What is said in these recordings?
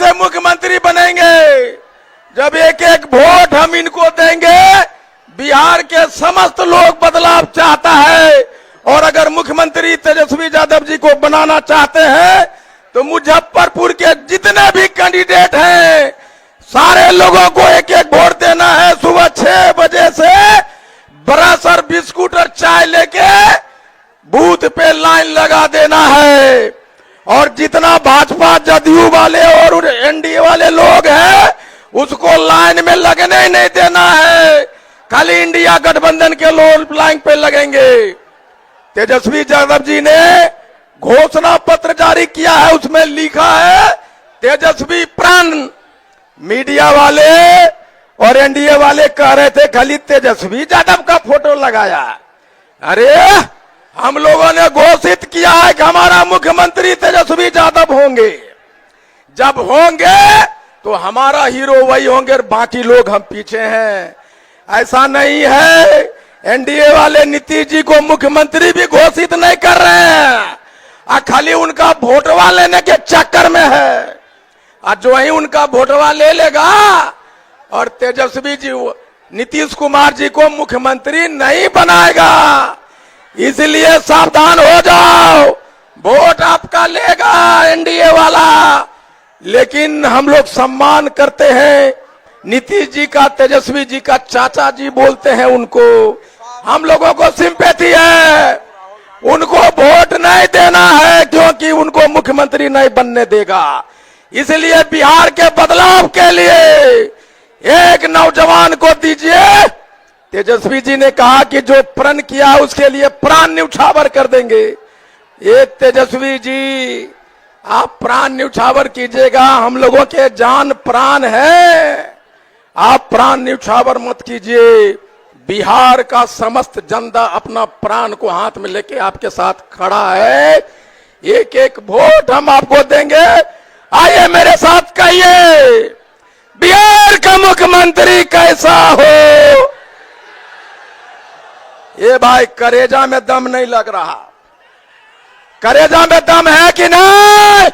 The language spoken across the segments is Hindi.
कैसे मुख्यमंत्री बनेंगे जब एक एक वोट हम इनको देंगे। बिहार के समस्त लोग बदलाव चाहता है और अगर मुख्यमंत्री तेजस्वी यादव जी को बनाना चाहते हैं तो मुजफ्फरपुर के जितने भी कैंडिडेट हैं सारे लोगों को एक एक वोट देना है। सुबह 6 बजे से ब्रश और बिस्कुट और चाय लेके बूथ पे लाइन लगा देना है और जितना भाजपा जदयू वाले और एनडीए वाले लोग हैं उसको लाइन में लगने ही नहीं देना है। खाली इंडिया गठबंधन के लोग लाइन पे लगेंगे। तेजस्वी यादव जी ने घोषणा पत्र जारी किया है, उसमें लिखा है तेजस्वी प्रण। मीडिया वाले और एनडीए वाले कह रहे थे खाली तेजस्वी यादव का फोटो लगाया। अरे हम लोगों ने घोषित किया है कि हमारा मुख्यमंत्री तेजस्वी यादव होंगे। जब होंगे तो हमारा हीरो वही होंगे और बाकी लोग हम पीछे हैं। ऐसा नहीं है एनडीए वाले नीतीश जी को मुख्यमंत्री भी घोषित नहीं कर रहे हैं, खाली उनका वोटवा लेने के चक्कर में है। जो ही उनका वोटवा ले लेगा और तेजस्वी जी नीतीश कुमार जी को मुख्यमंत्री नहीं बनाएगा। इसलिए सावधान हो जाओ, वोट आपका लेगा एनडीए वाला। लेकिन हम लोग सम्मान करते हैं नीतीश जी का, तेजस्वी जी का चाचा जी बोलते हैं उनको। हम लोगों को सिंपैथी है, उनको वोट नहीं देना है क्योंकि उनको मुख्यमंत्री नहीं बनने देगा। इसलिए बिहार के बदलाव के लिए एक नौजवान को दीजिए। तेजस्वी जी ने कहा कि जो प्रण किया उसके लिए प्राण न्यौछावर कर देंगे। ये तेजस्वी जी आप प्राण न्यौछावर कीजिएगा, हम लोगों के जान प्राण है। आप प्राण न्यौछावर मत कीजिए। बिहार का समस्त जनता अपना प्राण को हाथ में लेके आपके साथ खड़ा है। एक एक वोट हम आपको देंगे। आइए मेरे साथ कहिए, बिहार का मुख्यमंत्री कैसा हो। ये भाई करेजा में दम नहीं लग रहा, करेजा में दम है कि नहीं?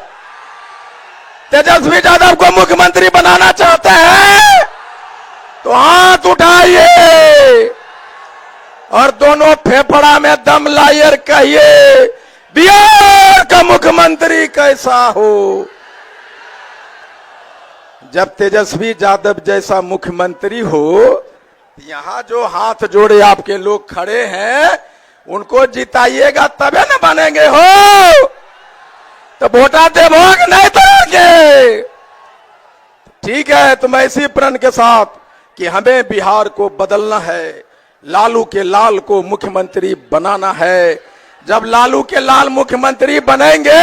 तेजस्वी यादव को मुख्यमंत्री बनाना चाहते हैं तो हाथ उठाइए और दोनों फेफड़ा में दम लाइए, कहिए बिहार का मुख्यमंत्री कैसा हो। जब तेजस्वी यादव जैसा मुख्यमंत्री हो, यहां जो हाथ जोड़े आपके लोग खड़े हैं उनको जिताइएगा तबे न बनेंगे हो। तो वोटा देवोगे नहीं करोगे। ठीक है, तो मैं इसी प्रण के साथ कि हमें बिहार को बदलना है, लालू के लाल को मुख्यमंत्री बनाना है। जब लालू के लाल मुख्यमंत्री बनेंगे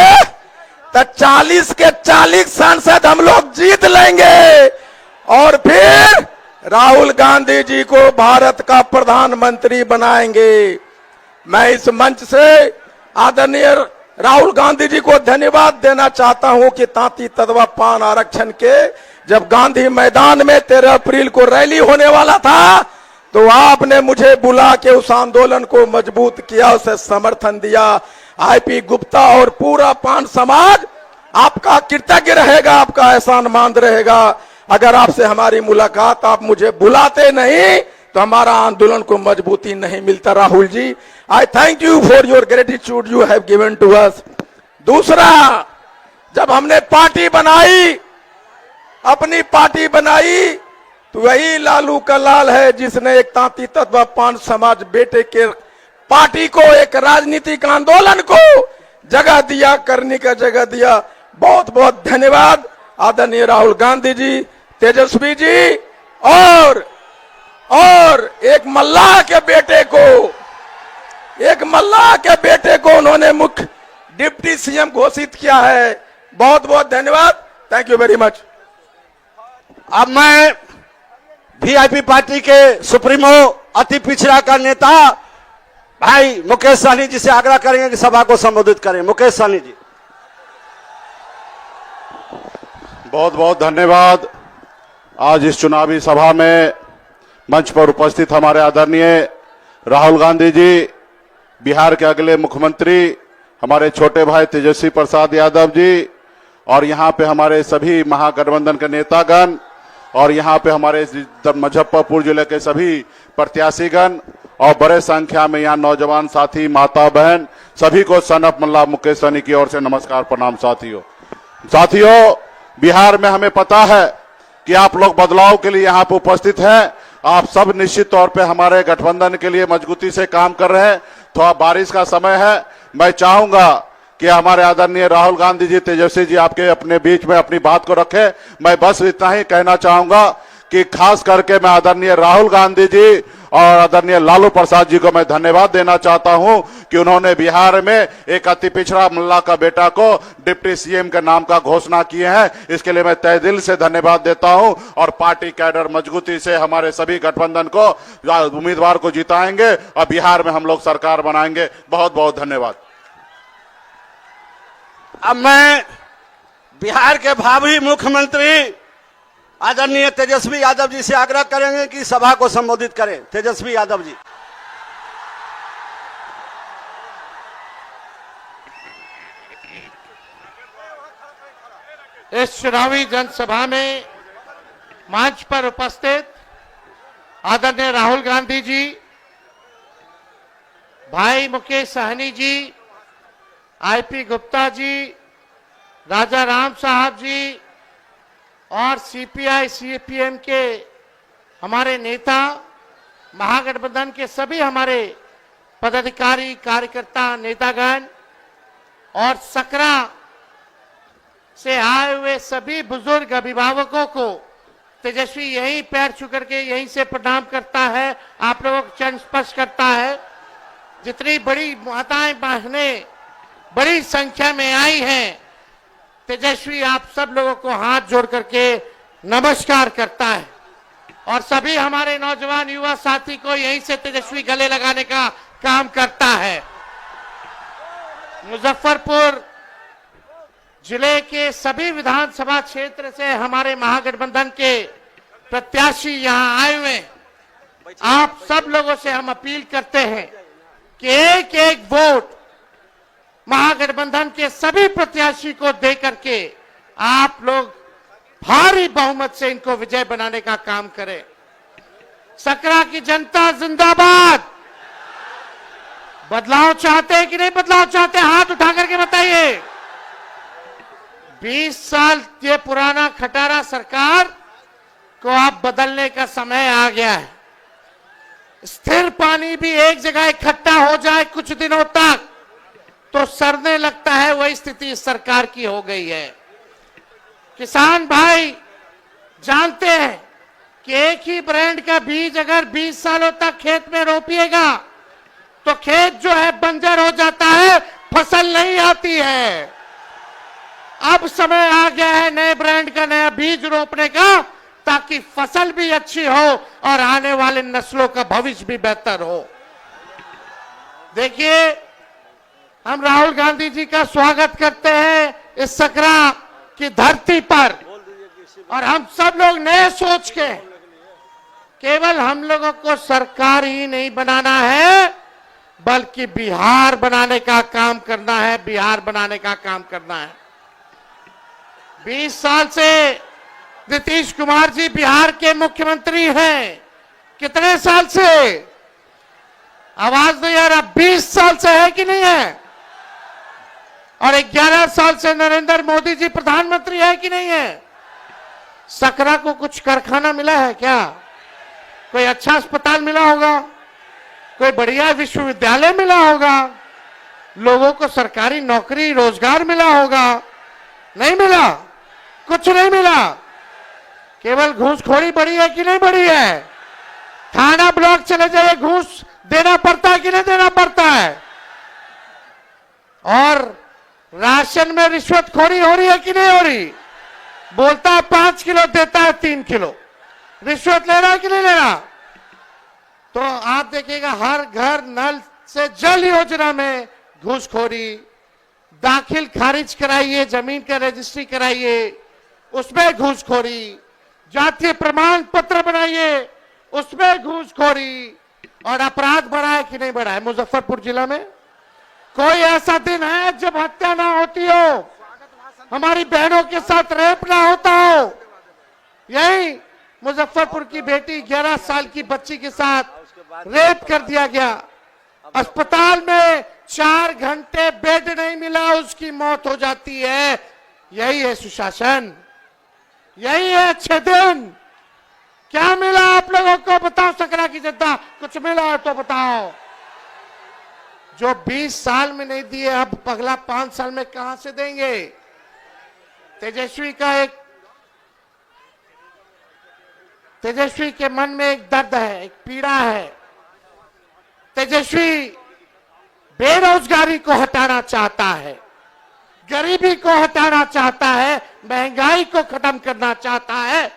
तो 40 के 40 सांसद हम लोग जीत लेंगे और फिर राहुल गांधी जी को भारत का प्रधानमंत्री बनाएंगे। मैं इस मंच से आदरणीय राहुल गांधी जी को धन्यवाद देना चाहता हूं कि तांती तदवा पान आरक्षण के जब गांधी मैदान में 13 अप्रैल को रैली होने वाला था तो आपने मुझे बुला के उस आंदोलन को मजबूत किया, उसे समर्थन दिया। आईपी गुप्ता और पूरा पान समाज आपका कृतज्ञ रहेगा, आपका एहसानमंद रहेगा। अगर आपसे हमारी मुलाकात आप मुझे बुलाते नहीं तो हमारा आंदोलन को मजबूती नहीं मिलता। Rahul ji, I thank you for your gratitude you have given to us. दूसरा, जब हमने पार्टी बनाई, अपनी पार्टी बनाई, तो वही लालू का लाल है जिसने एक तांती तत्व पान समाज बेटे के पार्टी को, एक राजनीतिक आंदोलन को जगह दिया, करने का जगह दिया। बहुत बहुत धन्यवाद आदरणीय राहुल गांधी जी, तेजस्वी जी और एक मल्लाह के बेटे को उन्होंने मुख्य डिप्टी सीएम घोषित किया है। बहुत बहुत धन्यवाद, थैंक यू वेरी मच। अब मैं वीआईपी पार्टी के सुप्रीमो अति पिछड़ा का नेता भाई मुकेश सहनी जी से आग्रह करेंगे कि सभा को संबोधित करें। मुकेश सहनी जी। बहुत बहुत धन्यवाद। आज इस चुनावी सभा में मंच पर उपस्थित हमारे आदरणीय राहुल गांधी जी, बिहार के अगले मुख्यमंत्री हमारे छोटे भाई तेजस्वी प्रसाद यादव जी और यहाँ पे हमारे सभी महागठबंधन के नेतागण और यहाँ पे हमारे मुजफ्फरपुर जिले के सभी प्रत्याशीगण और बड़े संख्या में यहाँ नौजवान साथी, माता बहन, सभी को सन ऑफ मल्ला मुकेश सहनी की ओर से नमस्कार, प्रणाम। साथियों, बिहार में हमें पता है कि आप लोग बदलाव के लिए यहाँ पे उपस्थित हैं। आप सब निश्चित तौर पे हमारे गठबंधन के लिए मजबूती से काम कर रहे हैं। थोड़ा बारिश का समय है, मैं चाहूंगा कि हमारे आदरणीय राहुल गांधी जी, तेजस्वी जी आपके अपने बीच में अपनी बात को रखें। मैं बस इतना ही कहना चाहूंगा कि खास करके मैं आदरणीय राहुल गांधी जी और आदरणीय लालू प्रसाद जी को मैं धन्यवाद देना चाहता हूं कि उन्होंने बिहार में एक अति पिछड़ा मल्ला का बेटा को डिप्टी सीएम के नाम का घोषणा किए हैं। इसके लिए मैं तहे दिल से धन्यवाद देता हूं और पार्टी कैडर मजबूती से हमारे सभी गठबंधन को, उम्मीदवार को जिताएंगे और बिहार में हम लोग सरकार बनाएंगे। बहुत बहुत धन्यवाद। अब मैं बिहार के भावी मुख्यमंत्री आदरणीय तेजस्वी यादव जी से आग्रह करेंगे कि सभा को संबोधित करें। तेजस्वी यादव जी। इस चुनावी जनसभा में मंच पर उपस्थित आदरणीय राहुल गांधी जी, भाई मुकेश सहनी जी, आईपी गुप्ता जी, राजा राम साहब जी और सीपीआई सीपीएम के हमारे नेता, महागठबंधन के सभी हमारे पदाधिकारी, कार्यकर्ता, नेतागण और सकरा से आए हुए सभी बुजुर्ग अभिभावकों को तेजस्वी यही पैर छू करके यहीं से प्रणाम करता है, आप लोगों को चरण स्पर्श करता है। जितनी बड़ी माताएं बहनें बड़ी संख्या में आई हैं, तेजस्वी आप सब लोगों को हाथ जोड़ करके नमस्कार करता है और सभी हमारे नौजवान युवा साथी को यहीं से तेजस्वी गले लगाने का काम करता है। मुजफ्फरपुर जिले के सभी विधानसभा क्षेत्र से हमारे महागठबंधन के प्रत्याशी यहां आए हुए। आप सब लोगों से हम अपील करते हैं कि एक एक वोट महागठबंधन के सभी प्रत्याशी को दे करके आप लोग भारी बहुमत से इनको विजय बनाने का काम करें। सकरा की जनता जिंदाबाद। बदलाव चाहते हैं कि नहीं बदलाव चाहते? हाथ उठा करके बताइए। 20 साल ये पुराना खटारा सरकार को अब बदलने का समय आ गया है। स्थिर पानी भी एक जगह इकट्ठा हो जाए कुछ दिनों तक तो सड़ने लगता है, वही स्थिति इस सरकार की हो गई है। किसान भाई जानते हैं कि एक ही ब्रांड का बीज अगर 20 सालों तक खेत में रोपिएगा तो खेत जो है बंजर हो जाता है, फसल नहीं आती है। अब समय आ गया है नए ब्रांड का नया बीज रोपने का, ताकि फसल भी अच्छी हो और आने वाले नस्लों का भविष्य भी बेहतर हो। देखिए, हम राहुल गांधी जी का स्वागत करते हैं इस सकरा की धरती पर और हम सब लोग नए सोच के केवल हम लोगों को सरकार ही नहीं बनाना है बल्कि बिहार बनाने का काम करना है, बिहार बनाने का काम करना है। 20 साल से नीतीश कुमार जी बिहार के मुख्यमंत्री हैं। कितने साल से? आवाज नहीं आ रहा। 20 साल से है कि नहीं है? और 11 साल से नरेंद्र मोदी जी प्रधानमंत्री है कि नहीं है? सकरा को कुछ कारखाना मिला है क्या? कोई अच्छा अस्पताल मिला होगा? कोई बढ़िया विश्वविद्यालय मिला होगा? लोगों को सरकारी नौकरी रोजगार मिला होगा? नहीं मिला, कुछ नहीं मिला। केवल घूसखोरी बढ़ी है कि नहीं बढ़ी है? थाना ब्लॉक चले जाइए, घूस देना पड़ता है कि नहीं देना पड़ता है? और राशन में रिश्वतखोरी हो रही है कि नहीं हो रही? बोलता है 5 किलो, देता है 3 किलो। रिश्वत ले रहा है कि नहीं ले रहा? तो आप देखिएगा हर घर नल से जल योजना में घूसखोरी, दाखिल खारिज कराइए, जमीन का रजिस्ट्री कराइए, उसमें घूसखोरी, जातीय प्रमाण पत्र बनाइए, उसमें घूसखोरी। और अपराध बढ़ा है कि नहीं बढ़ा है? मुजफ्फरपुर जिला में कोई ऐसा दिन है जब हत्या ना होती हो? हमारी बहनों के साथ रेप ना होता हो। यही मुजफ्फरपुर की बेटी 11 साल की बच्ची के साथ रेप कर दिया गया, अस्पताल में 4 घंटे बेड नहीं मिला, उसकी मौत हो जाती है। यही है सुशासन, यही है अच्छे दिन। क्या मिला आप लोगों को? बताओ सकरा की जनता, कुछ मिला तो बताओ। जो 20 साल में नहीं दिए, अब अगला 5 साल में कहां से देंगे? तेजस्वी के मन में एक दर्द है, एक पीड़ा है। तेजस्वी बेरोजगारी को हटाना चाहता है, गरीबी को हटाना चाहता है, महंगाई को खत्म करना चाहता है,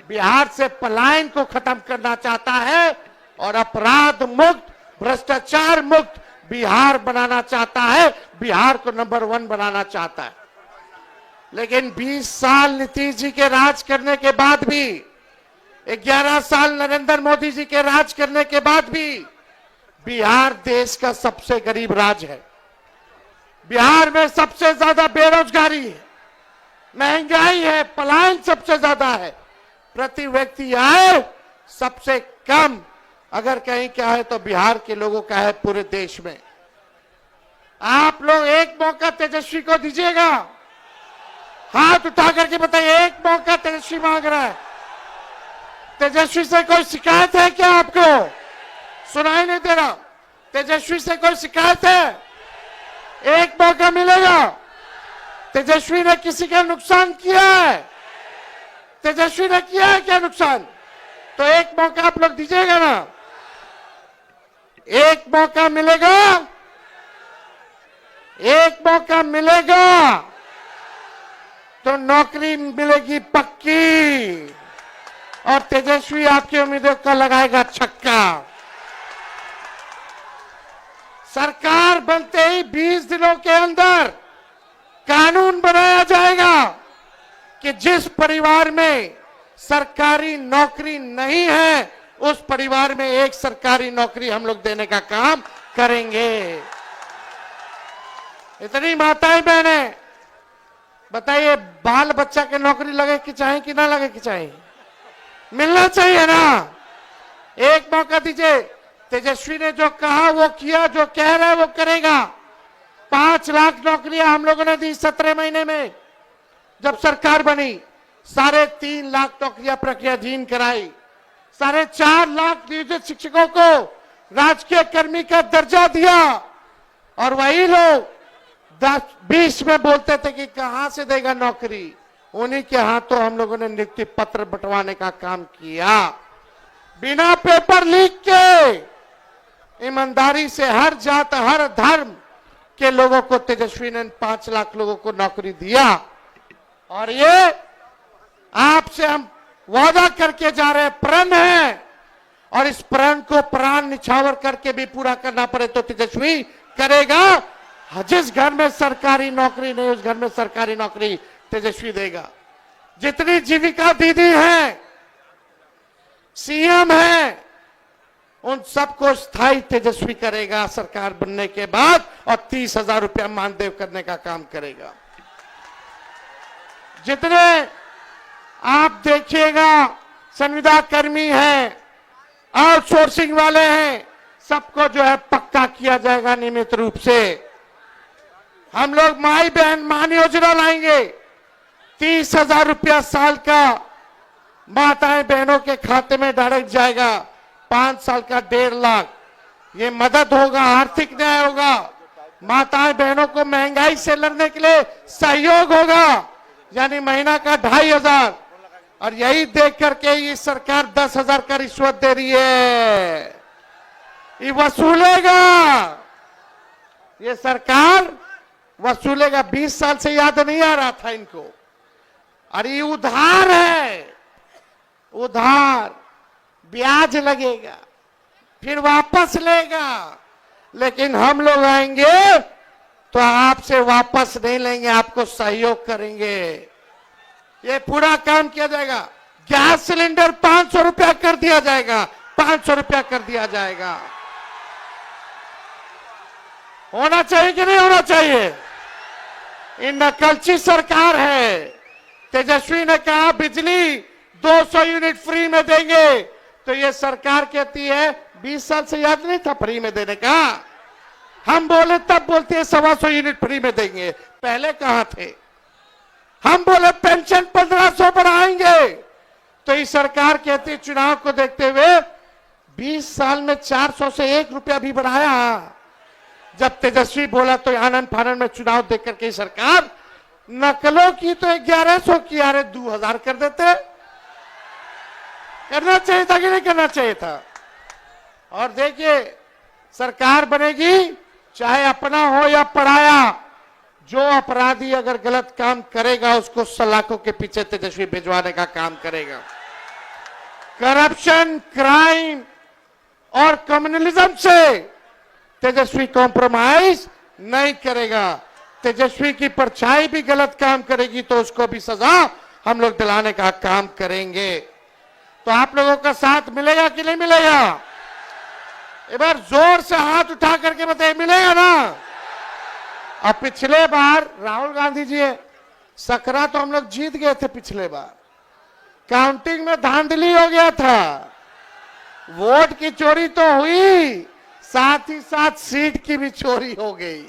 बिहार से पलायन को खत्म करना चाहता है और अपराध मुक्त, भ्रष्टाचार मुक्त बिहार बनाना चाहता है, बिहार को नंबर 1 बनाना चाहता है। लेकिन 20 साल नीतीश जी के राज करने के बाद भी, 11 साल नरेंद्र मोदी जी के राज करने के बाद भी बिहार देश का सबसे गरीब राज्य है। बिहार में सबसे ज्यादा बेरोजगारी है, महंगाई है, पलायन सबसे ज्यादा है, प्रति व्यक्ति आय सबसे कम अगर कहीं क्या है तो बिहार के लोगों का है पूरे देश में। आप लोग एक मौका तेजस्वी को दीजिएगा? हाथ उठा करके बताइए, एक मौका तेजस्वी मांग रहा है। तेजस्वी से कोई शिकायत है क्या आपको? सुनाई नहीं दे रहा। तेजस्वी से कोई शिकायत है? एक मौका मिलेगा। तेजस्वी ने किसी का नुकसान किया है? तेजस्वी ने किया है क्या नुकसान? तो एक मौका आप लोग दीजिएगा ना? एक मौका मिलेगा, एक मौका मिलेगा तो नौकरी मिलेगी पक्की और तेजस्वी आपकी उम्मीदों को लगाएगा छक्का। सरकार बनते ही 20 दिनों के अंदर कानून बनाया जाएगा कि जिस परिवार में सरकारी नौकरी नहीं है उस परिवार में एक सरकारी नौकरी हम लोग देने का काम करेंगे। इतनी माताएं बहनें बताइए, बाल बच्चा के नौकरी लगे कि चाहे कि ना लगे कि चाहे? मिलना चाहिए ना? एक मौका दीजिए। तेजस्वी ने जो कहा वो किया, जो कह रहा है वो करेगा। 5 लाख नौकरियां हम लोगों ने दी 17 महीने में। जब सरकार बनी 3.5 लाख नौकरियां प्रक्रियाधीन कराई, 4.5 लाख नियोजित शिक्षकों को राजकीय कर्मी का दर्जा दिया और वही लोग 10-20 में बोलते थे कि कहां से देगा नौकरी, उन्हीं के हाथों हम लोगों ने नियुक्ति पत्र बंटवाने का काम किया। बिना पेपर लीक के ईमानदारी से हर जात हर धर्म के लोगों को तेजस्वी ने 5 लाख लोगों को नौकरी दिया। और ये आपसे हम वादा करके जा रहे हैं, प्रण है, और इस प्रण को प्राण निछावर करके भी पूरा करना पड़े तो तेजस्वी करेगा। जिस घर में सरकारी नौकरी नहीं उस घर में सरकारी नौकरी तेजस्वी देगा। जितनी जीविका दीदी हैं, सीएम हैं, उन सबको स्थायी तेजस्वी करेगा सरकार बनने के बाद और 30,000 रुपया मानदेय करने का काम करेगा। जितने आप देखिएगा संविदा कर्मी हैं, आउटसोर्सिंग वाले हैं, सबको जो है पक्का किया जाएगा नियमित रूप से। हम लोग माई बहन मान योजना लाएंगे, 30,000 रुपया साल का माताएं बहनों के खाते में डायरेक्ट जाएगा। 5 साल का 1.5 लाख। ये मदद होगा, आर्थिक न्याय होगा, माताएं बहनों को महंगाई से लड़ने के लिए सहयोग होगा, यानी महीना का 2,500। और यही देख करके ये सरकार 10,000 का रिश्वत दे रही है, ये वसूलेगा, ये सरकार वसूलेगा। 20 साल से याद नहीं आ रहा था इनको। और ये उधार है, उधार, ब्याज लगेगा, फिर वापस लेगा। लेकिन हम लोग आएंगे तो आपसे वापस नहीं लेंगे, आपको सहयोग करेंगे। ये पूरा काम किया जाएगा। गैस सिलेंडर 500 रुपया कर दिया जाएगा, 500 रुपया कर दिया जाएगा। होना चाहिए कि नहीं होना चाहिए? ये नकलची सरकार है। तेजस्वी ने कहा बिजली 200 यूनिट फ्री में देंगे, तो ये सरकार कहती है 20 साल से याद नहीं था फ्री में देने का। हम बोले तब बोलते हैं 125 यूनिट फ्री में देंगे, पहले कहां थे? हम बोले पेंशन 1500 बढ़ाएंगे, तो ये सरकार कहती है चुनाव को देखते हुए 20 साल में 400 से 1 रुपया भी बढ़ाया। जब तेजस्वी बोला तो आनंद फानंद में चुनाव देख करके सरकार नकलों की तो 1100 की, अरे 2000 कर देते। करना चाहिए था कि नहीं करना चाहिए था? और देखिए सरकार बनेगी, चाहे अपना हो या पराया, जो अपराधी अगर गलत काम करेगा उसको सलाखों के पीछे तेजस्वी भिजवाने का काम करेगा। करप्शन, क्राइम और कम्युनलिज्म से तेजस्वी कॉम्प्रोमाइज नहीं करेगा। तेजस्वी की परछाई भी गलत काम करेगी तो उसको भी सजा हम लोग दिलाने का काम करेंगे। तो आप लोगों का साथ मिलेगा कि नहीं मिलेगा? एक बार जोर से हाथ उठा करके बताइए, मिलेगा ना? अब पिछले बार राहुल गांधी जी सकरा तो हम लोग जीत गए थे, पिछले बार काउंटिंग में धांधली हो गया था, वोट की चोरी तो हुई, साथ ही साथ सीट की भी चोरी हो गई।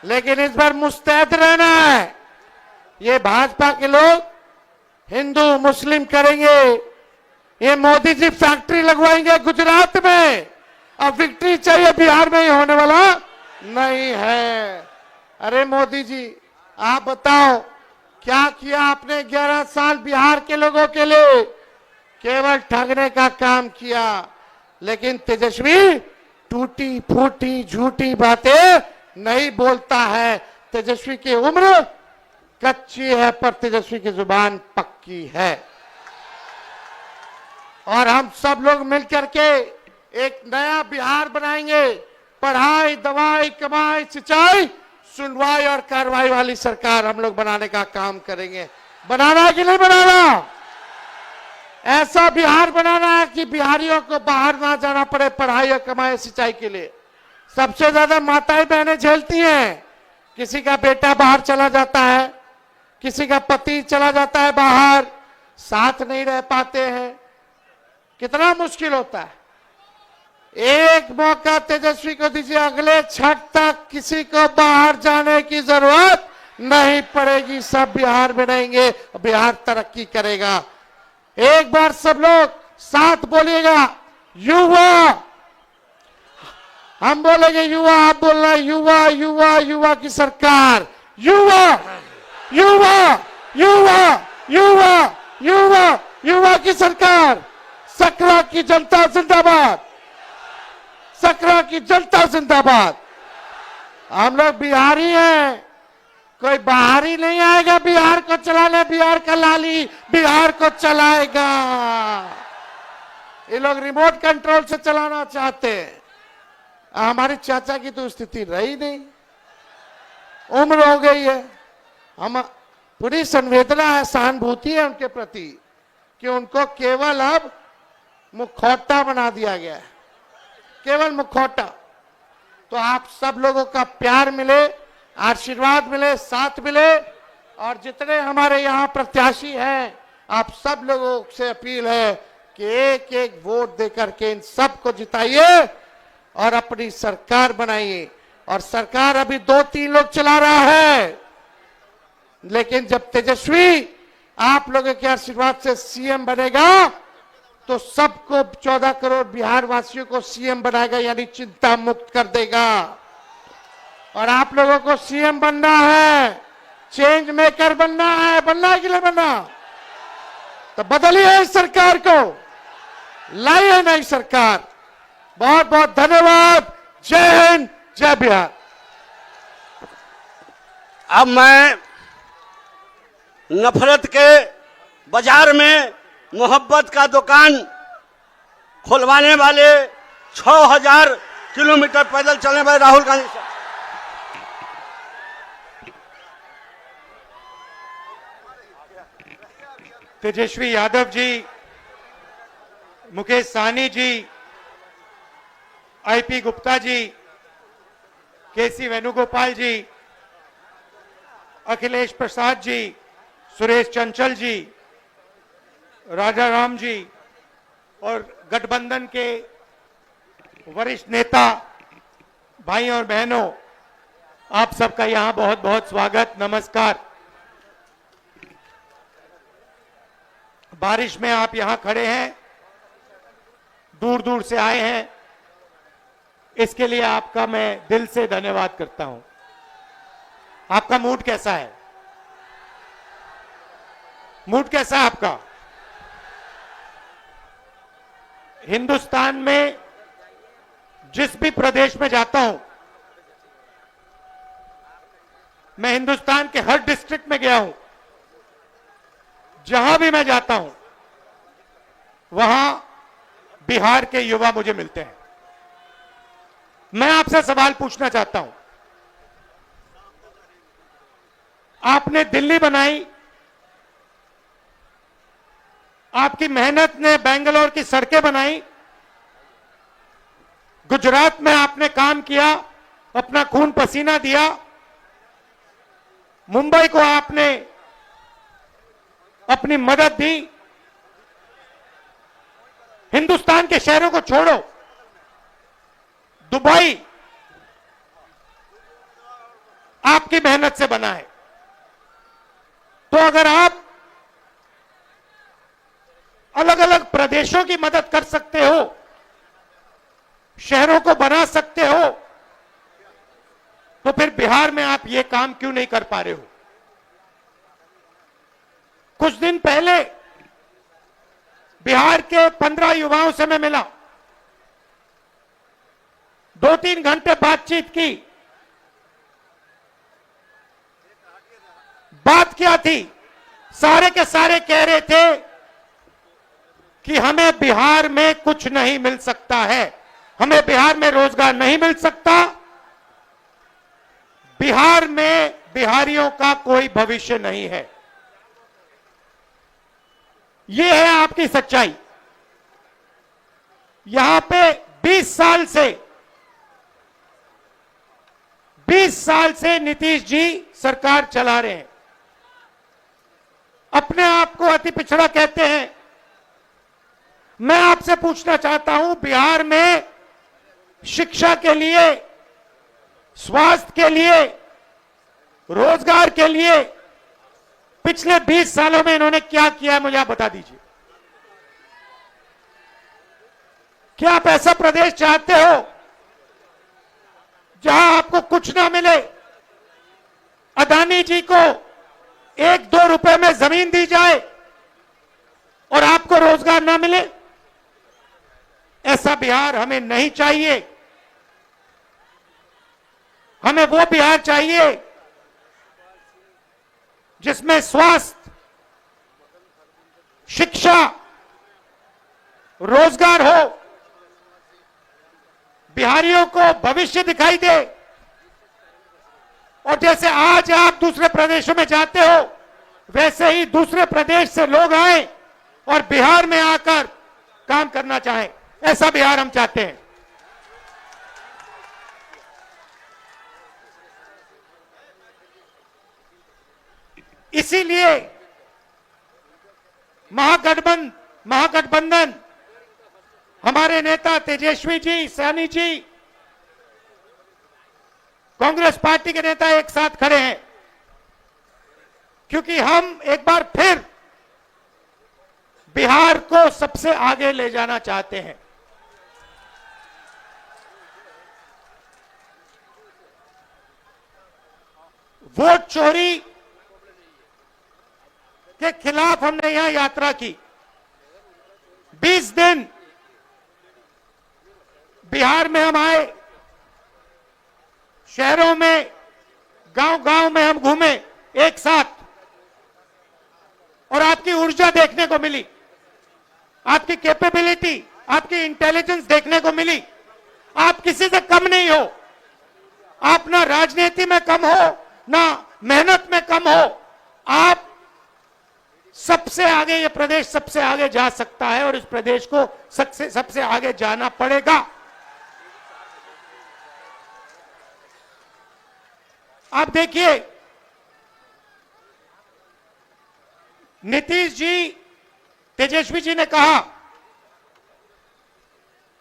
लेकिन इस बार मुस्तैद रहना है। ये भाजपा के लोग हिंदू मुस्लिम करेंगे, ये मोदी जी फैक्ट्री लगवाएंगे गुजरात में, अब विक्ट्री चाहिए बिहार में ही होने वाला नहीं है। अरे मोदी जी आप बताओ क्या किया आपने 11 साल बिहार के लोगों के लिए? केवल ठगने का काम किया। लेकिन तेजस्वी टूटी फूटी झूठी बातें नहीं बोलता है। तेजस्वी की उम्र कच्ची है पर तेजस्वी की जुबान पक्की है। और हम सब लोग मिलकर के एक नया बिहार बनाएंगे। पढ़ाई, दवाई, कमाई, सिंचाई, सुनवाई और कार्रवाई वाली सरकार हम लोग बनाने का काम करेंगे। बनाना कि नहीं बनाना? ऐसा बिहार बनाना है कि बिहारियों को बाहर ना जाना पड़े पढ़ाई और कमाई सिंचाई के लिए। सबसे ज्यादा माताएं बहनें झेलती हैं। किसी का बेटा बाहर चला जाता है, किसी का पति चला जाता है बाहर, साथ नहीं रह पाते हैं, कितना मुश्किल होता है। एक मौका तेजस्वी को दीजिए, अगले छठ तक किसी को बाहर जाने की जरूरत नहीं पड़ेगी। सब बिहार में रहेंगे, बिहार तरक्की करेगा। एक बार सब लोग साथ बोलिएगा, युवा। हम बोलेंगे युवा, आप बोलना युवा युवा युवा की सरकार। युवा युवा युवा युवा युवा युवा की सरकार। सकरा की जनता जिंदाबाद, सकरा की जनता जिंदाबाद। हम लोग बिहारी हैं, कोई बाहरी नहीं आएगा बिहार को चलाने। बिहार का लाली बिहार को चलाएगा। ये लोग रिमोट कंट्रोल से चलाना चाहते हैं। हमारे चाचा की तो स्थिति रही नहीं, उम्र हो गई है। हम पूरी संवेदना है, सहानुभूति है उनके प्रति कि उनको केवल अब मुखौटा बना दिया गया है, केवल मुखौटा। तो आप सब लोगों का प्यार मिले, आशीर्वाद मिले, साथ मिले। और जितने हमारे यहाँ प्रत्याशी हैं, आप सब लोगों से अपील है कि एक एक वोट देकर के इन सबको जिताइए और अपनी सरकार बनाइए। और सरकार अभी 2-3 लोग चला रहा है, लेकिन जब तेजस्वी आप लोगों के आशीर्वाद से सीएम बनेगा तो सबको 14 करोड़ बिहार वासियों को सीएम बनाएगा, यानी चिंता मुक्त कर देगा। और आप लोगों को सीएम बनना है, चेंज मेकर बनना है। बनना है कि नहीं बनना? तो बदलिए इस सरकार को, लाइए नई सरकार। बहुत बहुत धन्यवाद। जय हिंद, जय बिहार। अब मैं नफरत के बाजार में मोहब्बत का दुकान खुलवाने वाले 6000 किलोमीटर पैदल चलने वाले राहुल गांधी साहब, तेजस्वी यादव जी, मुकेश सहनी जी, आईपी गुप्ता जी, केसी वेणुगोपाल जी, अखिलेश प्रसाद जी, सुरेश चंचल जी, राजा राम जी और गठबंधन के वरिष्ठ नेता भाई और बहनों, आप सबका यहां बहुत बहुत स्वागत, नमस्कार। बारिश में आप यहां खड़े हैं, दूर दूर से आए हैं, इसके लिए आपका मैं दिल से धन्यवाद करता हूं। आपका मूड कैसा है? मूड कैसा है आपका? हिंदुस्तान में जिस भी प्रदेश में जाता हूं, मैं हिंदुस्तान के हर डिस्ट्रिक्ट में गया हूं, जहां भी मैं जाता हूं वहां बिहार के युवा मुझे मिलते हैं। मैं आपसे सवाल पूछना चाहता हूं, आपने दिल्ली बनाई, आपकी मेहनत ने बेंगलोर की सड़कें बनाई, गुजरात में आपने काम किया, अपना खून पसीना दिया, मुंबई को आपने अपनी मदद दी। हिंदुस्तान के शहरों को छोड़ो, दुबई आपकी मेहनत से बना है। तो अगर आप अलग अलग प्रदेशों की मदद कर सकते हो, शहरों को बना सकते हो, तो फिर बिहार में आप ये काम क्यों नहीं कर पा रहे हो? कुछ दिन पहले बिहार के 15 युवाओं से मैं मिला, 2-3 घंटे बातचीत की। बात क्या थी? सारे के सारे कह रहे थे कि हमें बिहार में कुछ नहीं मिल सकता है, हमें बिहार में रोजगार नहीं मिल सकता, बिहार में बिहारियों का कोई भविष्य नहीं है। यह है आपकी सच्चाई। यहां पे 20 साल से नीतीश जी सरकार चला रहे हैं। अपने आप को अति पिछड़ा कहते हैं। मैं आपसे पूछना चाहता हूं, बिहार में शिक्षा के लिए, स्वास्थ्य के लिए, रोजगार के लिए पिछले 20 सालों में इन्होंने क्या किया है, मुझे आप बता दीजिए। क्या आप ऐसा प्रदेश चाहते हो जहां आपको कुछ ना मिले, अदानी जी को 1-2 रुपए में जमीन दी जाए और आपको रोजगार ना मिले? ऐसा बिहार हमें नहीं चाहिए। हमें वो बिहार चाहिए जिसमें स्वास्थ्य, शिक्षा, रोजगार हो, बिहारियों को भविष्य दिखाई दे। और जैसे आज आप दूसरे प्रदेशों में जाते हो, वैसे ही दूसरे प्रदेश से लोग आए और बिहार में आकर काम करना चाहें। ऐसा बिहार हम चाहते हैं। इसीलिए महागठबंधन हमारे नेता तेजस्वी जी, सैनी जी, कांग्रेस पार्टी के नेता एक साथ खड़े हैं, क्योंकि हम एक बार फिर बिहार को सबसे आगे ले जाना चाहते हैं। वोट चोरी के खिलाफ हमने यहां यात्रा की। 20 दिन बिहार में हम आए, शहरों में, गांव-गांव में हम घूमे एक साथ, और आपकी ऊर्जा देखने को मिली, आपकी कैपेबिलिटी, आपकी इंटेलिजेंस देखने को मिली। आप किसी से कम नहीं हो। आप ना राजनीति में कम हो, ना मेहनत में कम हो। आप सबसे आगे, ये प्रदेश सबसे आगे जा सकता है और इस प्रदेश को सबसे आगे जाना पड़ेगा। आप देखिए, नीतीश जी, तेजस्वी जी ने कहा,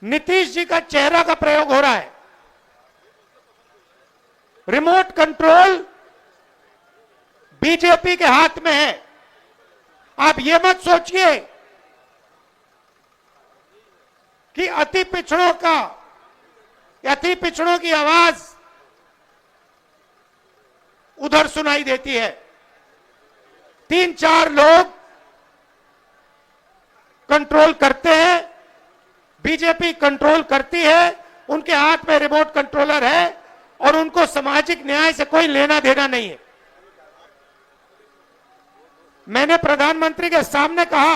नीतीश जी का चेहरा का प्रयोग हो रहा है। रिमोट कंट्रोल बीजेपी के हाथ में है। आप ये मत सोचिए कि अति पिछड़ों की आवाज उधर सुनाई देती है। 3-4 लोग कंट्रोल करते हैं, बीजेपी कंट्रोल करती है, उनके हाथ में रिमोट कंट्रोलर है और उनको सामाजिक न्याय से कोई लेना देना नहीं है। मैंने प्रधानमंत्री के सामने कहा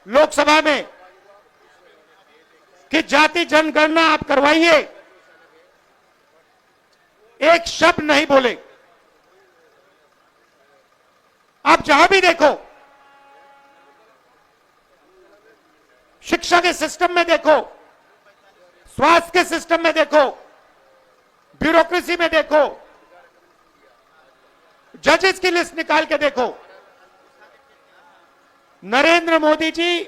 लोकसभा में कि जाति जनगणना आप करवाइए, एक शब्द नहीं बोले। आप जहां भी देखो, शिक्षा के सिस्टम में देखो, स्वास्थ्य के सिस्टम में देखो, ब्यूरोक्रेसी में देखो, जजेस की लिस्ट निकाल के देखो, नरेंद्र मोदी जी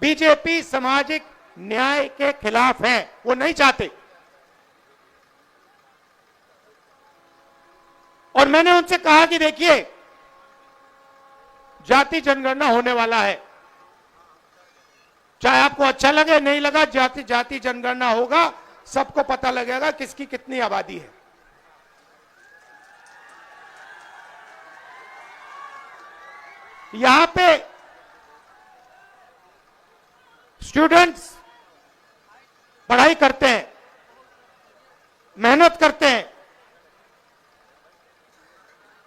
बीजेपी सामाजिक न्याय के खिलाफ हैं। वो नहीं चाहते। और मैंने उनसे कहा कि देखिए, जाति जनगणना होने वाला है, चाहे आपको अच्छा लगे नहीं लगा, जाति जनगणना होगा, सबको पता लगेगा किसकी कितनी आबादी है। यहां पे स्टूडेंट्स पढ़ाई करते हैं, मेहनत करते हैं,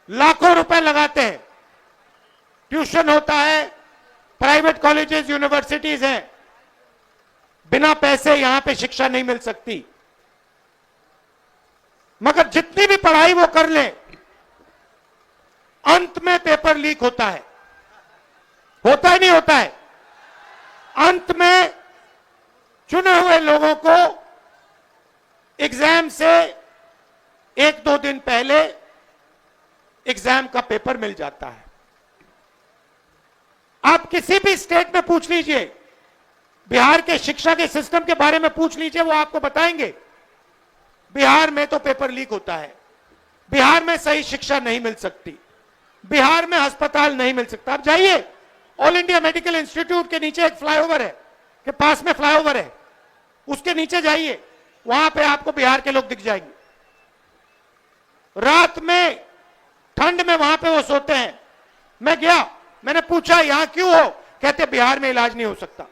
लाखों रुपए लगाते हैं, ट्यूशन होता है, प्राइवेट कॉलेजेस यूनिवर्सिटीज हैं, बिना पैसे यहां पे शिक्षा नहीं मिल सकती। मगर जितनी भी पढ़ाई वो कर लें, अंत में पेपर लीक होता है। होता ही नहीं होता है। अंत में चुने हुए लोगों को एग्जाम से 1-2 दिन पहले एग्जाम का पेपर मिल जाता है। आप किसी भी स्टेट में पूछ लीजिए, बिहार के शिक्षा के सिस्टम के बारे में पूछ लीजिए, वो आपको बताएंगे बिहार में तो पेपर लीक होता है, बिहार में सही शिक्षा नहीं मिल सकती, बिहार में अस्पताल नहीं मिल सकता। आप जाइए, ऑल इंडिया मेडिकल इंस्टीट्यूट के नीचे एक फ्लाईओवर है, के पास में फ्लाईओवर है, उसके नीचे जाइए, वहां पे आपको बिहार के लोग दिख जाएंगे। रात में ठंड में वहां पे वो सोते हैं। मैं गया, मैंने पूछा यहां क्यों हो, कहते बिहार में इलाज नहीं हो सकता।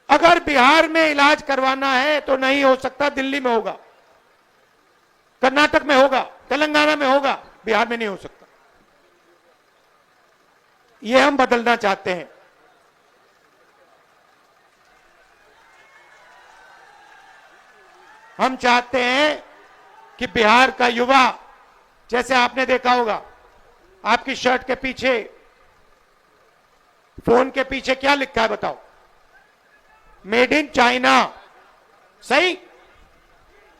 अगर बिहार में इलाज करवाना है तो नहीं हो सकता, दिल्ली में होगा, कर्नाटक में होगा, तेलंगाना में होगा, बिहार में नहीं हो सकता। ये हम बदलना चाहते हैं। हम चाहते हैं कि बिहार का युवा, जैसे आपने देखा होगा, आपकी शर्ट के पीछे, फोन के पीछे क्या लिखा है बताओ? Made in China. सही?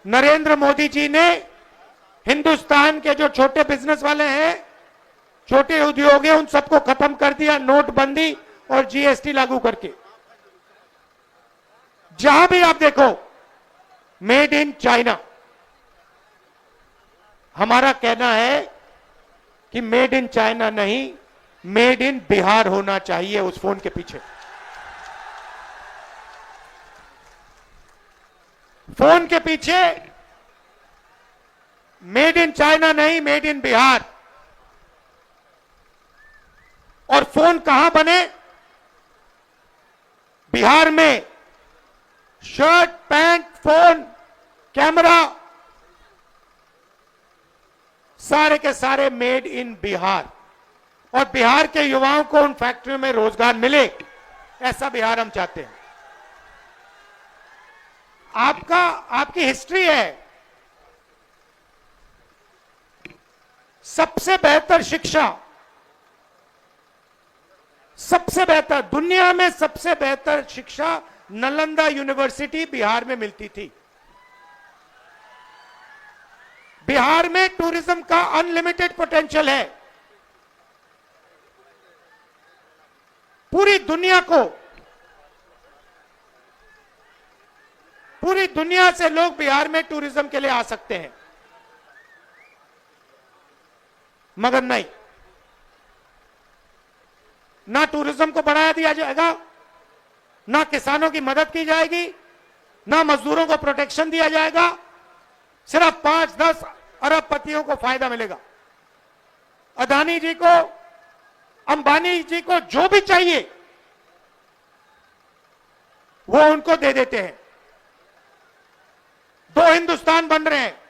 नरेंद्र मोदी जी ने हिंदुस्तान के जो छोटे बिजनेस वाले हैं, छोटे उद्योग हैं, उन सबको खत्म कर दिया नोटबंदी और जीएसटी लागू करके। जहां भी आप देखो मेड इन चाइना। हमारा कहना है कि मेड इन चाइना नहीं, मेड इन बिहार होना चाहिए उस फोन के पीछे। फोन के पीछे मेड इन चाइना नहीं, मेड इन बिहार। और फोन कहां बने? बिहार में। शर्ट, पैंट, फोन, कैमरा, सारे के सारे मेड इन बिहार। और बिहार के युवाओं को उन फैक्ट्रियों में रोजगार मिले, ऐसा बिहार हम चाहते हैं। आपकी हिस्ट्री है। सबसे बेहतर शिक्षा, सबसे बेहतर, दुनिया में सबसे बेहतर शिक्षा नालंदा यूनिवर्सिटी बिहार में मिलती थी। बिहार में टूरिज्म का अनलिमिटेड पोटेंशियल है। पूरी दुनिया से लोग बिहार में टूरिज्म के लिए आ सकते हैं, मगर नहीं, ना टूरिज्म को बढ़ाया दिया जाएगा, ना किसानों की मदद की जाएगी, ना मजदूरों को प्रोटेक्शन दिया जाएगा। सिर्फ 5-10 अरबपतियों को फायदा मिलेगा। अदानी जी को, अंबानी जी को जो भी चाहिए वो उनको दे देते हैं। 2 हिंदुस्तान बन रहे हैं,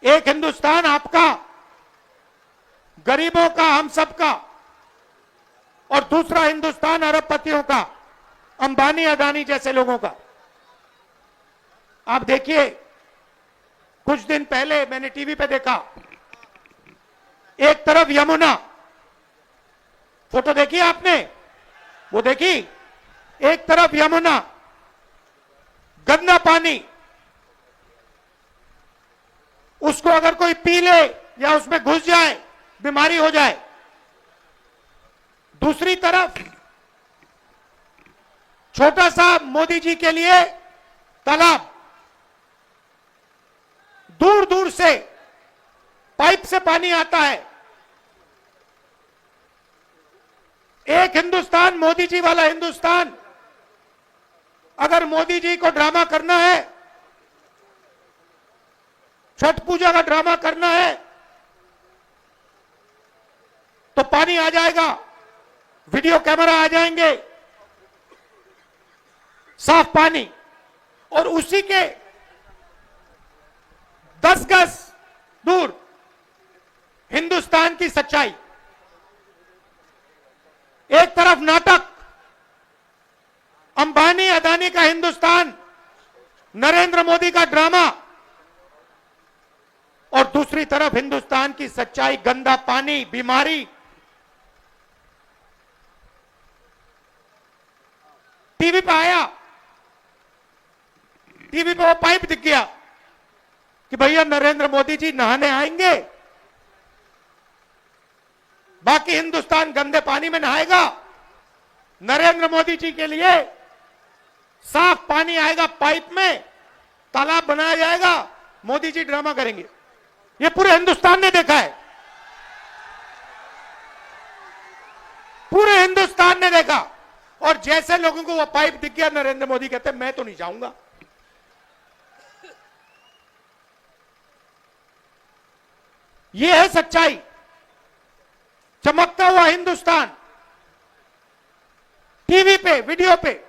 एक हिंदुस्तान आपका, गरीबों का, हम सबका, और दूसरा हिंदुस्तान अरबपतियों का, अंबानी अदानी जैसे लोगों का। आप देखिए, कुछ दिन पहले मैंने टीवी पे देखा, एक तरफ यमुना, फोटो देखी आपने, वो देखी, एक तरफ यमुना, गंदा पानी, उसको अगर कोई पी ले या उसमें घुस जाए बीमारी हो जाए। दूसरी तरफ छोटा सा मोदी जी के लिए तालाब, दूर दूर से पाइप से पानी आता है। एक हिंदुस्तान, मोदी जी वाला हिंदुस्तान, अगर मोदी जी को ड्रामा करना है, छठ पूजा का ड्रामा करना है, तो पानी आ जाएगा, वीडियो कैमरा आ जाएंगे, साफ पानी, और उसी के 10 गज दूर हिंदुस्तान की सच्चाई। एक तरफ नाटक, अंबानी अदानी का हिंदुस्तान, नरेंद्र मोदी का ड्रामा, और दूसरी तरफ हिंदुस्तान की सच्चाई, गंदा पानी, बीमारी। टीवी पे आया, टीवी पे वो पाइप दिख गया कि भैया नरेंद्र मोदी जी नहाने आएंगे, बाकी हिंदुस्तान गंदे पानी में नहाएगा। नरेंद्र मोदी जी के लिए साफ पानी आएगा, पाइप में तालाब बनाया जाएगा, मोदी जी ड्रामा करेंगे। ये पूरे हिंदुस्तान ने देखा है, पूरे हिंदुस्तान ने देखा। और जैसे लोगों को वो पाइप दिख गया, नरेंद्र मोदी कहते मैं तो नहीं जाऊंगा। ये है सच्चाई, चमकता हुआ हिंदुस्तान। टीवी पे, वीडियो पे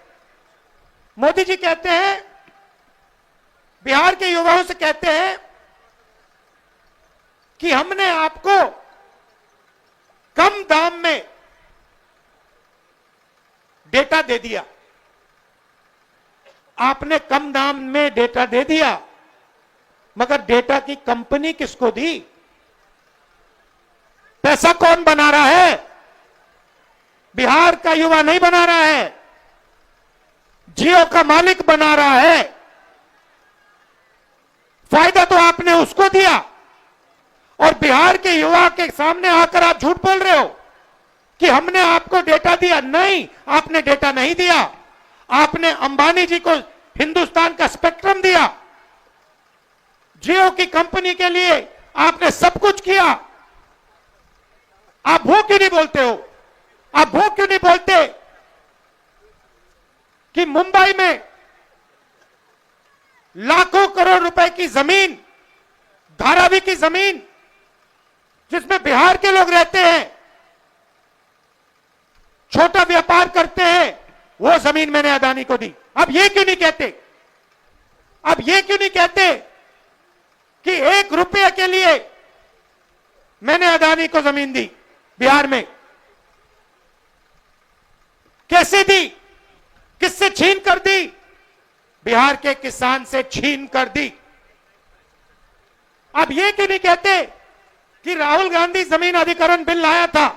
मोदी जी कहते हैं, बिहार के युवाओं से कहते हैं कि हमने आपको कम दाम में डेटा दे दिया। आपने कम दाम में डेटा दे दिया, मगर डेटा की कंपनी किसको दी? पैसा कौन बना रहा है? बिहार का युवा नहीं बना रहा है, जियो का मालिक बना रहा है। फायदा तो आपने उसको दिया, और बिहार के युवा के सामने आकर आप झूठ बोल रहे हो कि हमने आपको डेटा दिया। नहीं, आपने डेटा नहीं दिया। आपने अंबानी जी को हिंदुस्तान का स्पेक्ट्रम दिया, जियो की कंपनी के लिए आपने सब कुछ किया। आप वो क्यों नहीं बोलते हो? आप वो क्यों नहीं बोलते कि मुंबई में लाखों करोड़ रुपए की जमीन, धारावी की जमीन, जिसमें बिहार के लोग रहते हैं, छोटा व्यापार करते हैं, वो जमीन मैंने अदानी को दी। अब ये क्यों नहीं कहते? अब ये क्यों नहीं कहते कि 1 रुपये के लिए मैंने अदानी को जमीन दी बिहार में? कैसे दी? किससे छीन कर दी? बिहार के किसान से छीन कर दी। अब ये क्यों नहीं कहते कि राहुल गांधी जमीन अधिग्रहण बिल लाया था,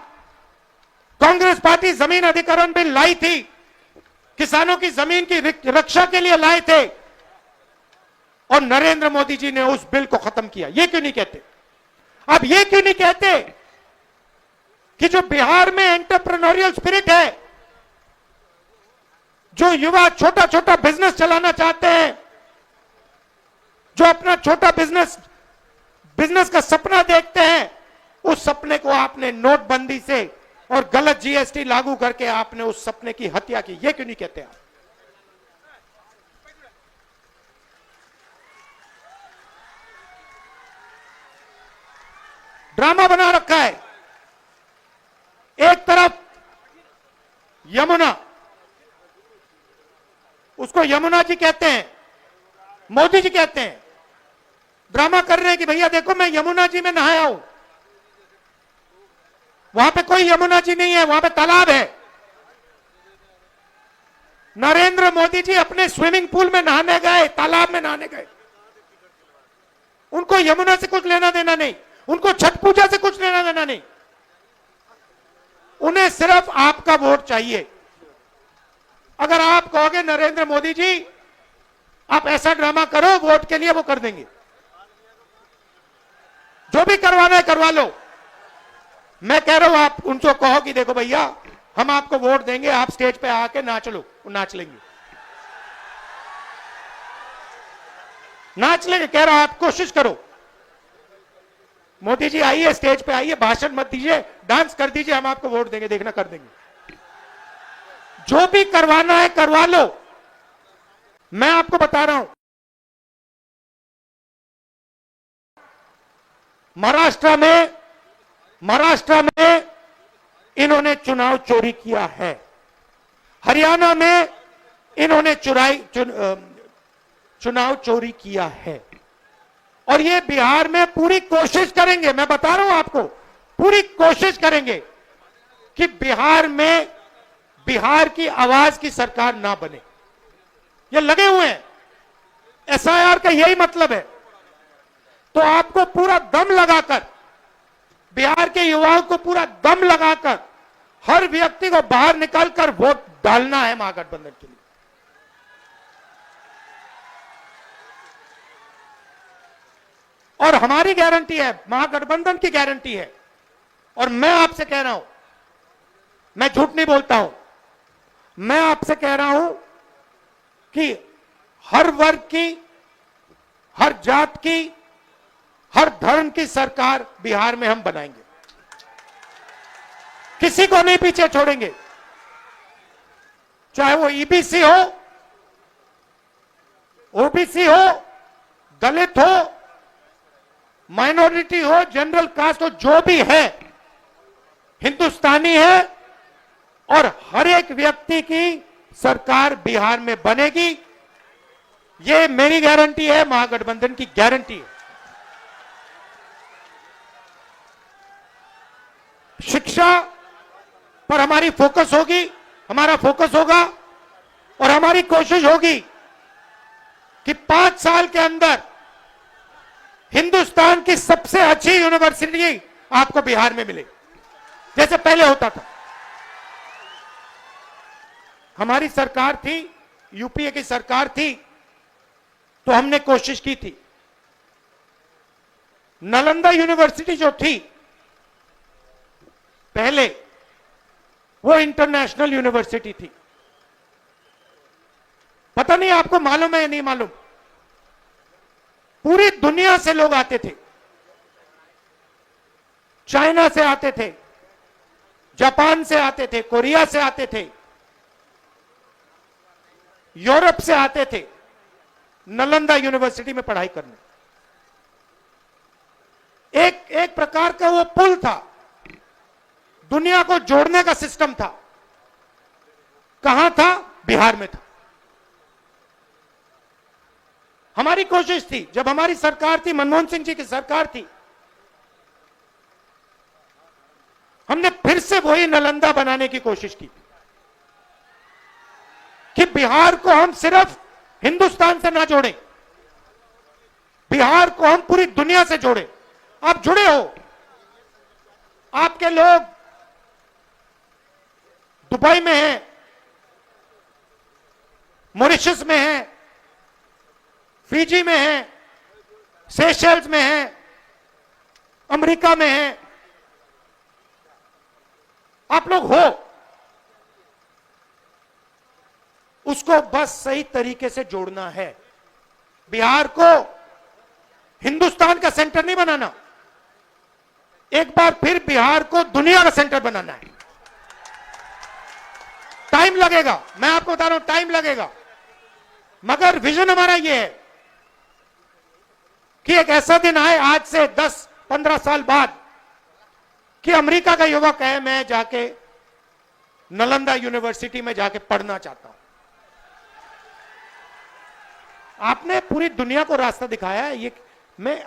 कांग्रेस पार्टी जमीन अधिग्रहण बिल लाई थी, किसानों की जमीन की रक्षा के लिए लाए थे, और नरेंद्र मोदी जी ने उस बिल को खत्म किया? ये क्यों नहीं कहते? अब ये क्यों नहीं कहते कि जो बिहार में एंटरप्रेन्योरियल स्पिरिट है, जो युवा छोटा छोटा बिजनेस चलाना चाहते हैं, जो अपना छोटा बिजनेस का सपना देखते हैं, उस सपने को आपने नोटबंदी से और गलत जीएसटी लागू करके आपने उस सपने की हत्या की। ये क्यों नहीं कहते आप? ड्रामा बना रखा है। एक तरफ यमुना, उसको यमुना जी कहते हैं, मोदी जी कहते हैं, ड्रामा कर रहे हैं कि भैया देखो मैं यमुना जी में नहाया हूं। वहां पे कोई यमुना जी नहीं है, वहां पे तालाब है। नरेंद्र मोदी जी अपने स्विमिंग पूल में नहाने गए, तालाब में नहाने गए। उनको यमुना से कुछ लेना देना नहीं, उनको छठ पूजा से कुछ लेना देना नहीं। उन्हें सिर्फ आपका वोट चाहिए। अगर आप कहोगे नरेंद्र मोदी जी आप ऐसा ड्रामा करो वोट के लिए, वो कर देंगे। जो भी करवाना है करवा लो। मैं कह रहा हूं आप उनको कहो कि देखो भैया हम आपको वोट देंगे, आप स्टेज पे आके नाच लो, वो नाच लेंगे। नाच लेंगे, कह रहा हूं आप कोशिश करो। मोदी जी आइए, स्टेज पे आइए, भाषण मत दीजिए, डांस कर दीजिए, हम आपको वोट देंगे, देखना कर देंगे। जो भी करवाना है करवा लो। मैं आपको बता रहा हूं, महाराष्ट्र में इन्होंने चुनाव चोरी किया है। हरियाणा में इन्होंने चुनाव चोरी किया है। और ये बिहार में पूरी कोशिश करेंगे, मैं बता रहा हूं आपको, पूरी कोशिश करेंगे कि बिहार में बिहार की आवाज की सरकार ना बने। ये लगे हुए हैं। एसआईआर का यही मतलब है। तो आपको पूरा दम लगाकर, बिहार के युवाओं को पूरा दम लगाकर, हर व्यक्ति को बाहर निकालकर वोट डालना है महागठबंधन के लिए। और हमारी गारंटी है, महागठबंधन की गारंटी है। और मैं आपसे कह रहा हूं, मैं झूठ नहीं बोलता हूं, मैं आपसे कह रहा हूं कि हर वर्ग की, हर जात की, हर धर्म की सरकार बिहार में हम बनाएंगे। किसी को नहीं पीछे छोड़ेंगे। चाहे वो ईबीसी हो, ओबीसी हो, दलित हो, माइनॉरिटी हो, जनरल कास्ट हो, जो भी है हिंदुस्तानी है। और हर एक व्यक्ति की सरकार बिहार में बनेगी। ये मेरी गारंटी है, महागठबंधन की गारंटी है। शिक्षा पर हमारी फोकस होगी, हमारा फोकस होगा। और हमारी कोशिश होगी कि 5 साल के अंदर हिंदुस्तान की सबसे अच्छी यूनिवर्सिटी आपको बिहार में मिले, जैसे पहले होता था। हमारी सरकार थी, यूपीए की सरकार थी, तो हमने कोशिश की थी। नालंदा यूनिवर्सिटी जो थी पहले, वो इंटरनेशनल यूनिवर्सिटी थी। पता नहीं आपको मालूम है या नहीं मालूम, पूरी दुनिया से लोग आते थे। चाइना से आते थे, जापान से आते थे, कोरिया से आते थे, यूरोप से आते थे नालंदा यूनिवर्सिटी में पढ़ाई करने। एक प्रकार का वो पुल था, दुनिया को जोड़ने का सिस्टम था। कहां था? बिहार में था। हमारी कोशिश थी, जब हमारी सरकार थी, मनमोहन सिंह जी की सरकार थी, हमने फिर से वही नालंदा बनाने की कोशिश की कि बिहार को हम सिर्फ हिंदुस्तान से ना जोड़ें, बिहार को हम पूरी दुनिया से जोड़ें। आप जुड़े हो, आपके लोग दुबई में हैं, मॉरिशस में हैं, फिजी में हैं, सेशल्स में हैं, अमेरिका में हैं, आप लोग हो, उसको बस सही तरीके से जोड़ना है। बिहार को हिंदुस्तान का सेंटर नहीं बनाना, एक बार फिर बिहार को दुनिया का सेंटर बनाना है। टाइम लगेगा, मैं आपको बता रहा हूं, टाइम लगेगा, मगर विजन हमारा यह है कि एक ऐसा दिन आए आज से 10-15 साल बाद कि अमेरिका का युवक कहे मैं जाके नालंदा यूनिवर्सिटी में जाके पढ़ना चाहता हूं। आपने पूरी दुनिया को रास्ता दिखाया है, ये मैं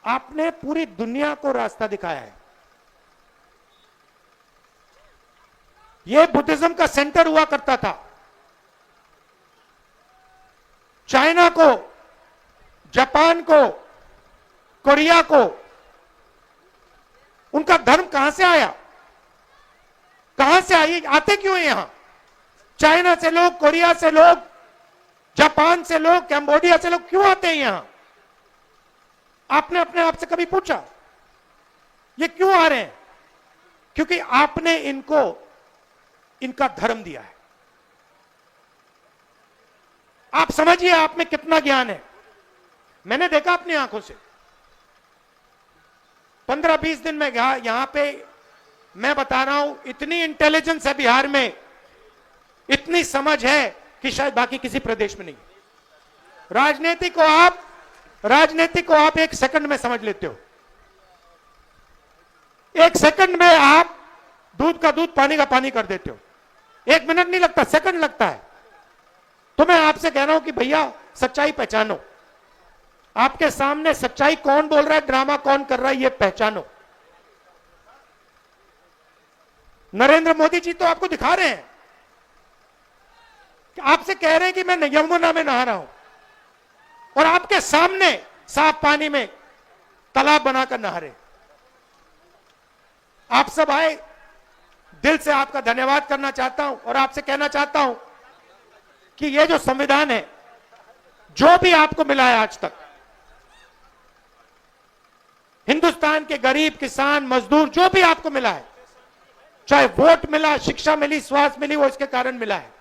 आपने पूरी दुनिया को रास्ता दिखाया है। यह बुद्धिज्म का सेंटर हुआ करता था। चाइना को, जापान को, कोरिया को, उनका धर्म कहां से आया? कहां से आई? आते क्यों हैं यहां? चाइना से लोग, कोरिया से लोग, जापान से लोग, कैम्बोडिया से लोग क्यों आते हैं यहां? आपने अपने आप से कभी पूछा ये क्यों आ रहे हैं? क्योंकि आपने इनको इनका धर्म दिया है। आप समझिए आप में कितना ज्ञान है। मैंने देखा अपनी आंखों से 15-20 दिन में यहां पे, मैं बता रहा हूं, इतनी इंटेलिजेंस है बिहार में, इतनी समझ है कि शायद बाकी किसी प्रदेश में नहीं। राजनीति को आप 1 सेकंड में समझ लेते हो। 1 सेकंड में आप दूध का दूध, पानी का पानी कर देते हो। 1 मिनट नहीं लगता, सेकंड लगता है। तो मैं आपसे कह रहा हूं कि भैया सच्चाई पहचानो। आपके सामने सच्चाई कौन बोल रहा है, ड्रामा कौन कर रहा है, ये पहचानो। नरेंद्र मोदी जी तो आपको दिखा रहे हैं, आपसे कह रहे हैं कि मैं यमुना में नहा रहा हूं, और आपके सामने साफ पानी में तालाब बनाकर नहा रहे। आप सब आए, दिल से आपका धन्यवाद करना चाहता हूं और आपसे कहना चाहता हूं कि यह जो संविधान है, जो भी आपको मिला है आज तक, हिंदुस्तान के गरीब, किसान, मजदूर, जो भी आपको मिला है, चाहे वोट मिला, शिक्षा मिली, स्वास्थ्य मिली, वो इसके कारण मिला है।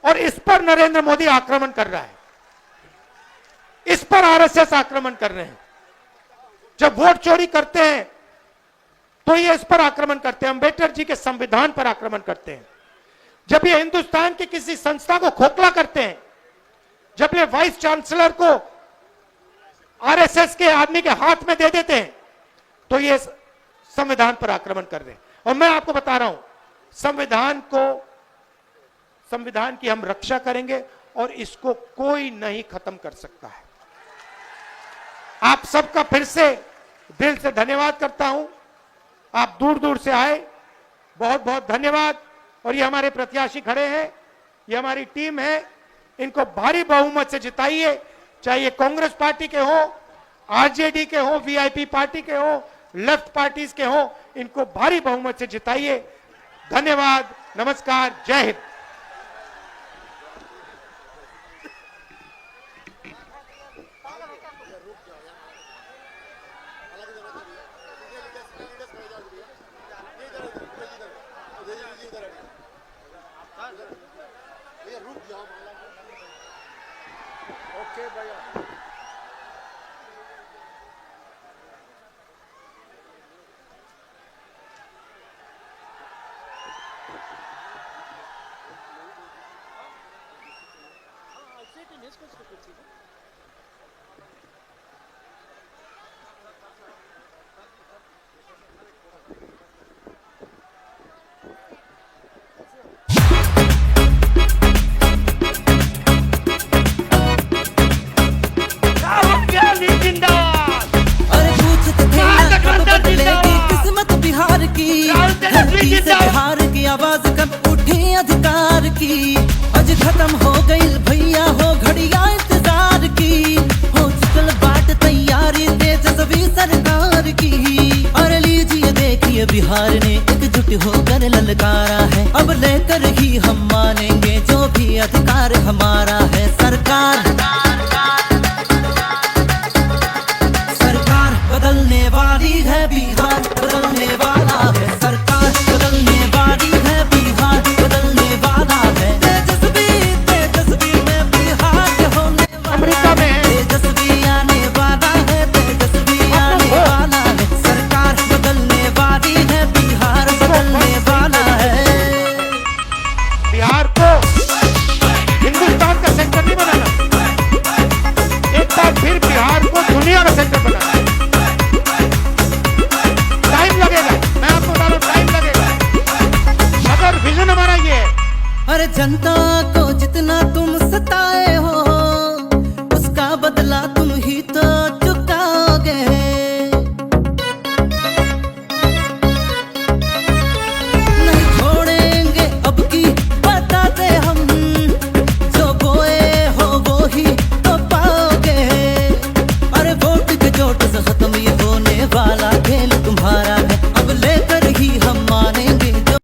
और इस पर नरेंद्र मोदी आक्रमण कर रहा है, इस पर आरएसएस आक्रमण कर रहे हैं। जब वोट चोरी करते हैं तो ये इस पर आक्रमण करते हैं, अंबेडकर जी के संविधान पर आक्रमण करते हैं। जब ये हिंदुस्तान की किसी संस्था को खोखला करते हैं, जब ये वाइस चांसलर को आरएसएस के आदमी के हाथ में दे देते हैं, तो ये संविधान पर आक्रमण कर रहे हैं। और मैं आपको बता रहा हूं, संविधान की हम रक्षा करेंगे और इसको कोई नहीं खत्म कर सकता है। आप सबका फिर से दिल से धन्यवाद करता हूं। आप दूर दूर से आए, बहुत बहुत धन्यवाद। और ये हमारे प्रत्याशी खड़े हैं, ये हमारी टीम है, इनको भारी बहुमत से जिताइए, चाहे ये कांग्रेस पार्टी के हो, आरजेडी के हो, वीआईपी पार्टी के हो, लेफ्ट पार्टीज के हो, इनको भारी बहुमत से जिताइए। धन्यवाद, नमस्कार, जय हिंद। बिहार की आवाज कब उठी अधिकार की, आज खत्म हो गई भैया हो घड़िया इंतजार की, हो चुकल बाट तैयारी तेजस्वी सरकार की। और लीजिए देखिए बिहार ने एकजुट होकर ललकारा है, अब लेकर ही हम मानेंगे जो भी अधिकार हमारा है। सरकार बदलने वाली है, बिहार बदलने जनता को जितना तुम